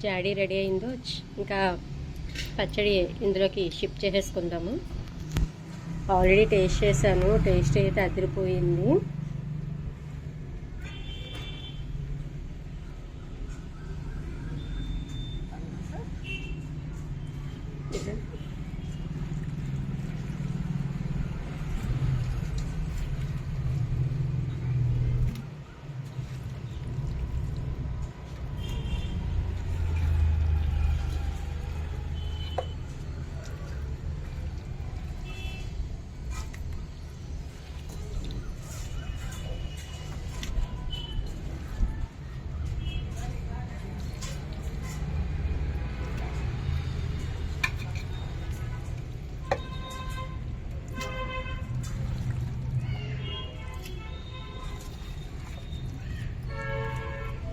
జాడీ ready అయిందో ఇంకా పచ్చడి ఇందులోకి షిఫ్ట్ చేసేసుకుందాము. ఆల్రెడీ టేస్ట్ చేశాను, టేస్ట్ అయితే అదిరిపోయింది.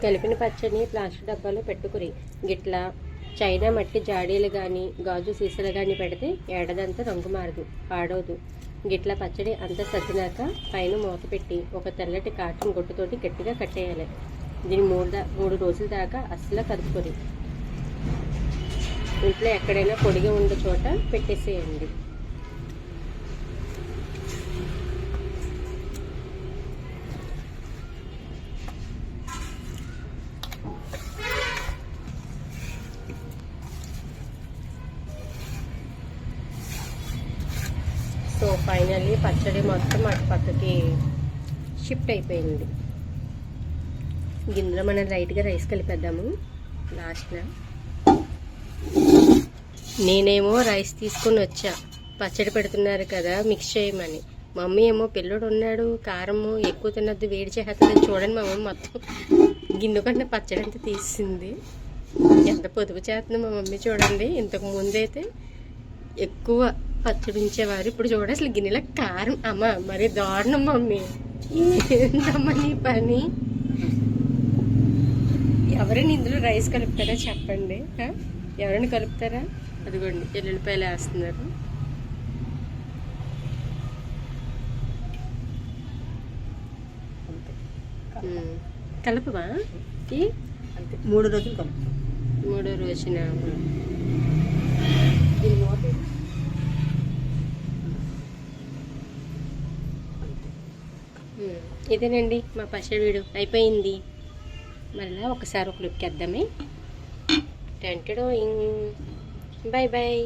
కలిపిన పచ్చడిని ప్లాస్టిక్ డబ్బాలో పెట్టుకుని గిట్లా చైనా మట్టి జాడీలు కానీ గాజు సీసాలు కానీ పెడితే ఏడాదంతా రంగు మారదు, పాడవదు. గిట్లా పచ్చడి అంతా సర్దినాక పైన మూత పెట్టి ఒక తెల్లటి కాటన్ గుడ్డతోటి గట్టిగా కట్టేయాలి. దీన్ని 3 రోజుల దాకా అస్సలు కదుపుకొని ఇంట్లో ఎక్కడైనా పొడిగా ఉండే చోట పెట్టేసేయండి. సో ఫైనల్లీ పచ్చడి మొత్తం అటు పక్కకి షిఫ్ట్ అయిపోయింది. గిన్నెలో మనం లైట్గా రైస్ కలిపేద్దాము లాస్ట్న. నేనేమో రైస్ తీసుకొని వచ్చా, పచ్చడి పెడుతున్నారు కదా మిక్స్ చేయమని. మమ్మీ ఏమో పిల్లడు ఉన్నాడు, కారము ఎక్కువ తినద్దు, వేడి చేస్తుంది. చూడండి మా మమ్మీ మొత్తం గిన్నె కన్నా పచ్చడి అంతా తీసింది. ఎంత పొదుపు చేస్తుంది మా మమ్మీ చూడండి. ఇంతకు ముందైతే ఎక్కువ పచ్చడి ఉంచేవారు, ఇప్పుడు చూడ అసలు గిన్నెల కారం. అమ్మ మరి దారుణం మమ్మీ, ఏంటమ్మా నీ పని? ఎవరైనా ఇందులో రైస్ కలుపుతారా చెప్పండి? ఎవరైనా కలుపుతారా? అదిగోండి ఎల్లుల్లిపాయలు వేస్తున్నారు. కలపమా? 3 రోజులు కలుపు. 3వ రోజున ఇదేనండి మా పచ్చడి వీడియో అయిపోయింది. మళ్ళీ ఒకసారి ఒక లుక్ వేద్దామే. టెంటడో. Bye bye.